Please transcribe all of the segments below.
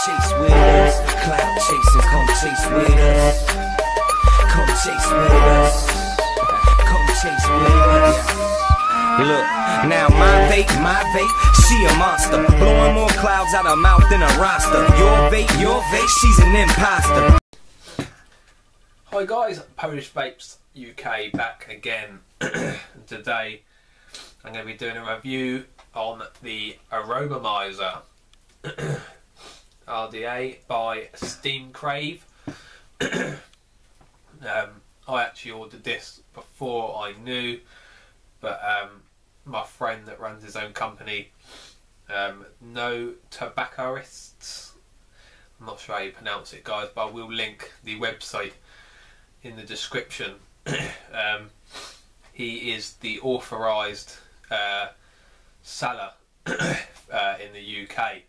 chase with us. Cloud chasing, come chase with us. Come chase with us. Come chase with us. Look, now my vape, she a monster. Blowing more clouds out her mouth than a roster. Your vape, she's an imposter. Hi guys, Polish Vapes UK back again. Today I'm going to be doing a review on the Aromamizer RDA by Steam Crave. I actually ordered this before I knew, but my friend that runs his own company, No Tobaccorists, I'm not sure how you pronounce it guys, but I will link the website in the description. He is the authorised seller in the UK.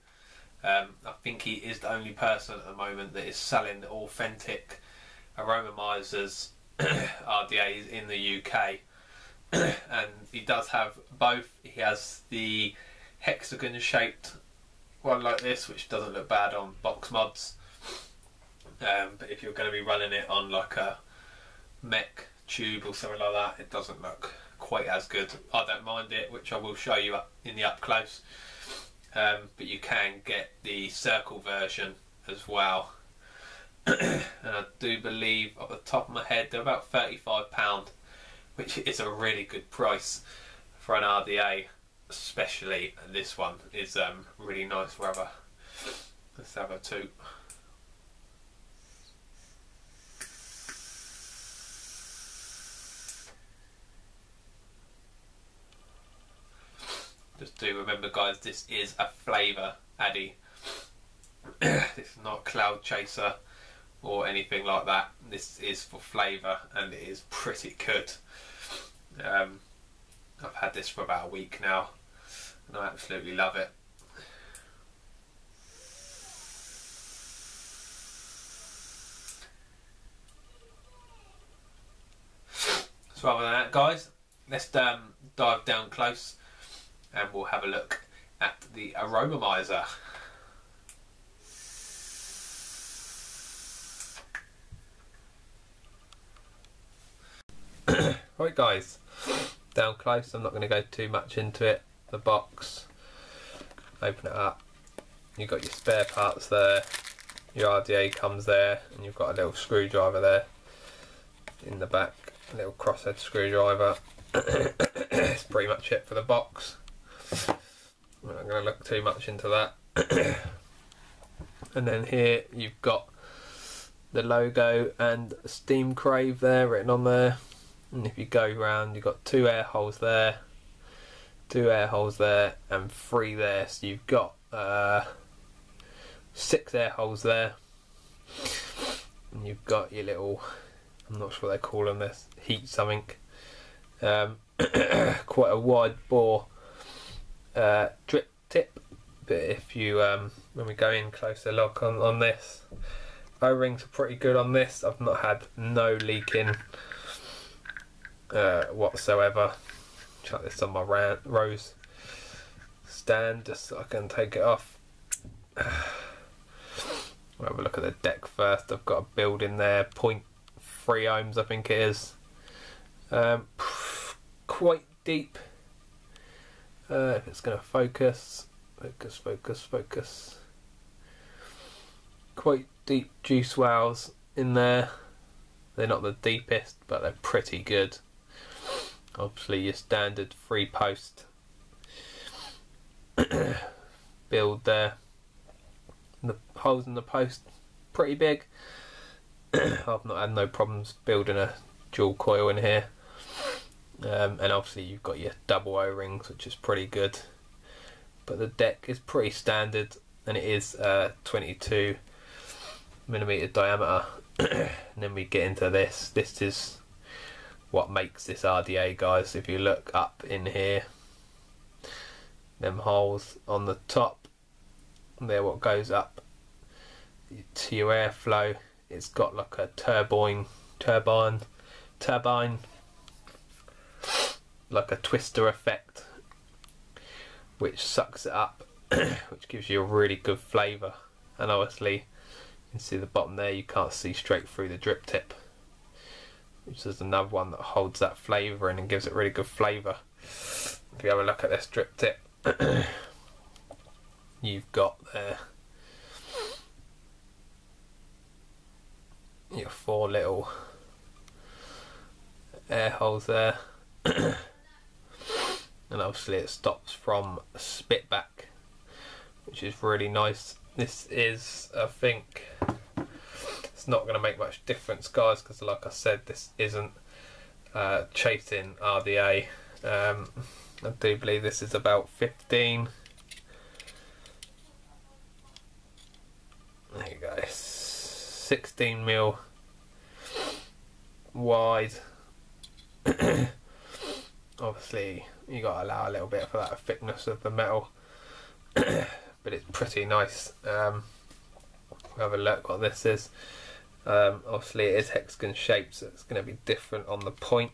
I think he is the only person at the moment that is selling authentic Aromamizers RDAs in the UK. And he does have both. He has the hexagon shaped one like this, which doesn't look bad on box mods, but if you're going to be running it on like a mech tube or something like that, it doesn't look quite as good. I don't mind it, which I will show you up in the up close, but you can get the circle version as well. And I do believe off the top of my head they're about £35, which is a really good price for an RDA, especially this one is really nice rubber. Let's have a toot. Just do remember guys, this is a flavour addy. This is not cloud chaser or anything like that. This is for flavour and it is pretty good. I've had this for about a week now and I absolutely love it. So other than that guys, let's dive down close and we'll have a look at the Aromamizer. Right guys, down close, I'm not going to go too much into it. The box, open it up, you've got your spare parts there, your RDA comes there, and you've got a little screwdriver there in the back, a little crosshead screwdriver. That's pretty much it for the box. I'm not going to look too much into that. And then here you've got the logo and Steam Crave there written on there. And if you go round, you've got 2 air holes there, 2 air holes there, and 3 there. So you've got 6 air holes there. And you've got your little, I'm not sure what they call them, this heat something. Quite a wide bore drip tip. But if you, when we go in closer look on this, O-rings are pretty good on this. I've not had no leaking whatsoever. Chuck this on my rose stand just so I can take it off. We'll have a look at the deck first. I've got a build in there, 0.3 ohms I think it is. Quite deep. If it's going to focus, quite deep juice wells in there. They're not the deepest, but they're pretty good. Obviously your standard 3-post build there. The holes in the post pretty big. I've not had no problems building a dual coil in here. And obviously you've got your double O-rings, which is pretty good. But the deck is pretty standard and it is 22mm diameter. And then we get into this. This is what makes this RDA guys. If you look up in here, them holes on the top, they're what goes up to your airflow. It's got like a turbine, like a twister effect, which sucks it up, which gives you a really good flavour and obviously you can see the bottom there, you can't see straight through the drip tip, which is another one that holds that flavour in and gives it really good flavour. If you have a look at this drip tip, you've got there your 4 little air holes there, and obviously it stops from spit back, which is really nice. This is, I think, it's not going to make much difference, guys, because like I said, this isn't chasing RDA. I do believe this is about 15. There you go, 16mm wide. Obviously you got to allow a little bit for that thickness of the metal, but it's pretty nice. We'll have a look what this is. Obviously it is hexagon shaped, so it's going to be different on the point.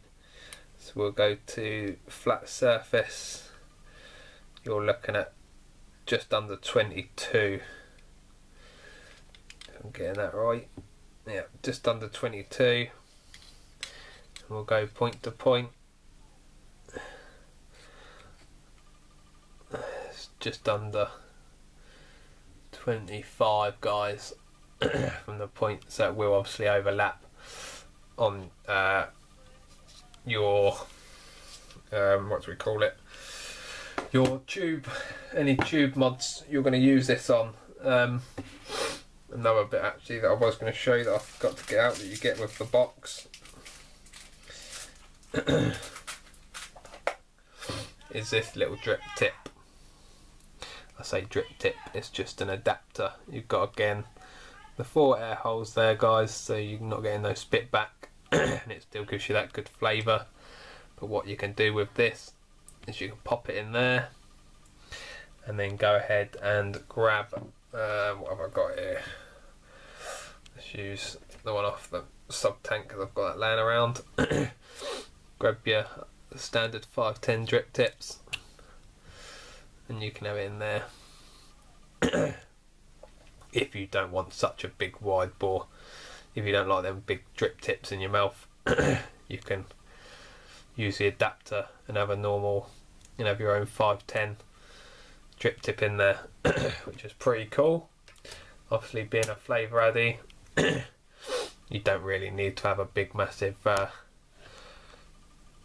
So we'll go to flat surface. You're looking at just under 22. If I'm getting that right. Yeah, just under 22. And we'll go point to point. It's just under 25, guys, from the point, so it will obviously overlap on your what do we call it, your tube, any tube mods you're going to use this on. Another bit actually that I was going to show you that I forgot to get out, that you get with the box, is this little drip tip. I say drip tip, it's just an adapter. You've got, again, the 4 air holes there, guys, so you're not getting no spit back and it still gives you that good flavour. But what you can do with this is you can pop it in there and then go ahead and grab what have I got here? Let's use the one off the sub tank because I've got that laying around. Grab your standard 510 drip tips and you can have it in there. If you don't want such a big wide bore, if you don't like them big drip tips in your mouth, you can use the adapter and have a normal, you know, have your own 510 drip tip in there, which is pretty cool. Obviously, being a flavour addy, you don't really need to have a big massive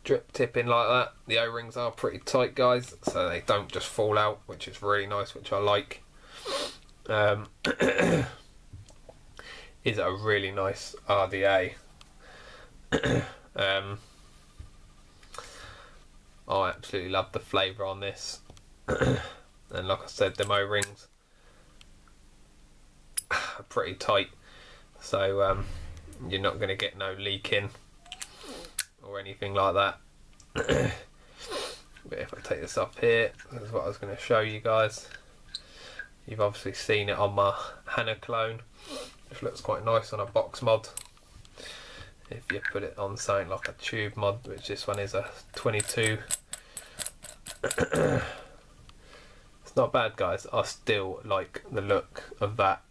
drip tip in like that. The O-rings are pretty tight, guys, so they don't just fall out, which is really nice, which I like. Is a really nice RDA. I absolutely love the flavour on this. And like I said, the O-rings are pretty tight, so you're not going to get no leaking or anything like that. But if I take this off here, this is what I was going to show you guys. You've obviously seen it on my Hannah clone, which looks quite nice on a box mod. If you put it on something like a tube mod, which this one is a 22. It's not bad, guys. I still like the look of that.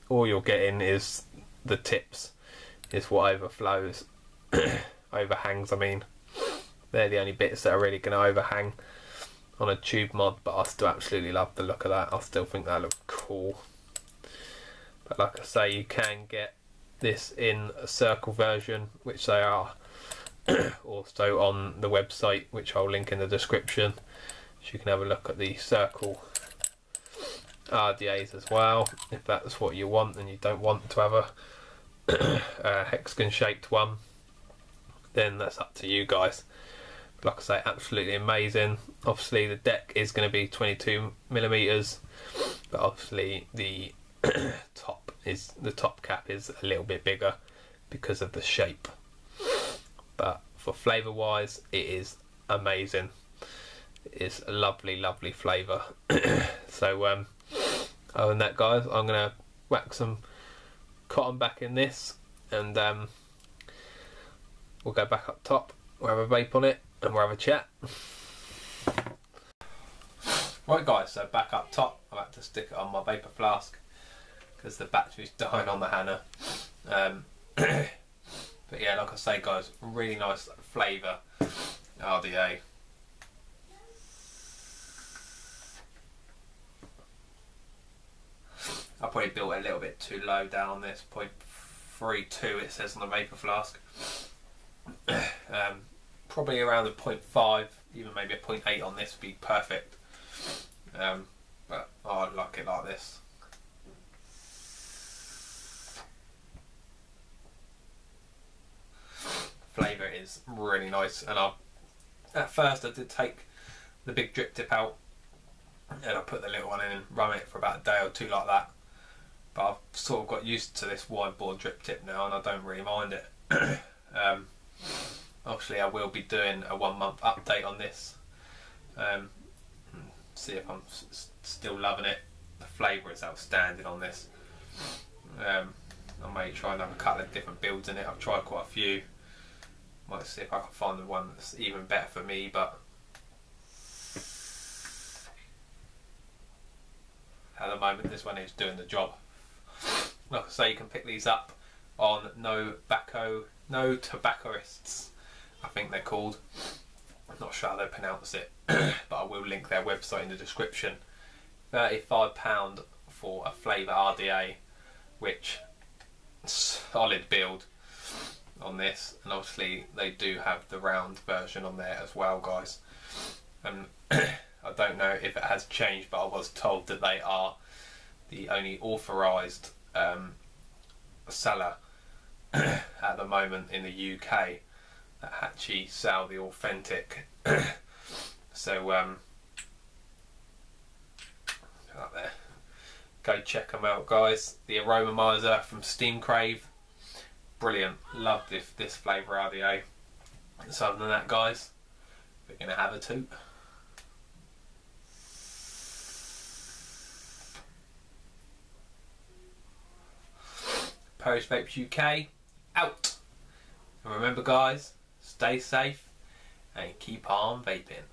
All you're getting is the tips, is what overflows, overhangs, I mean. They're the only bits that are really going to overhang on a tube mod, but I still absolutely love the look of that. I still think that looks cool. But like I say, you can get this in a circle version, which they are also on the website, which I'll link in the description, so you can have a look at the circle RDAs as well, if that's what you want and you don't want to have a hexagon shaped one, then that's up to you guys. Like I say, absolutely amazing. Obviously the deck is going to be 22mm, but obviously the top cap is a little bit bigger because of the shape. But for flavour wise, it is amazing. It is a lovely, lovely flavour. So other than that, guys, I'm going to whack some cotton back in this, and we'll go back up top, we'll have a vape on it, and we'll have a chat. Right, guys, so back up top, I've had to stick it on my vapor flask. because the battery's dying on the Hannah. But yeah, like I say guys, really nice flavour RDA. I probably built it a little bit too low down this, 0.32 it says on the Vapor Flask. Probably around a 0.5, even maybe a 0.8 on this would be perfect. But I like it like this. Flavour is really nice, and at first I did take the big drip tip out and I put the little one in and run it for about a day or two like that. But I've sort of got used to this wide bore drip tip now, and I don't really mind it. Obviously I will be doing a 1 month update on this, see if I'm still loving it. The flavour is outstanding on this. I may try and have a couple of different builds in it. I've tried quite a few. Might see if I can find the one that's even better for me, but at the moment this one is doing the job. Like I say, you can pick these up on No Tobaccorists, I think they're called. I'm not sure how they pronounce it, but I will link their website in the description. £35 for a flavour RDA, which solid build on this, and obviously they do have the round version on there as well, guys. I don't know if it has changed, but I was told that they are the only authorised seller at the moment in the UK that actually sell the authentic. So out there, go check them out, guys. The Aromamizer from Steam Crave, brilliant. Love this flavour RDA. So other than that, guys, we're gonna have a toot. Post Vapes UK out. And remember, guys, stay safe and keep on vaping.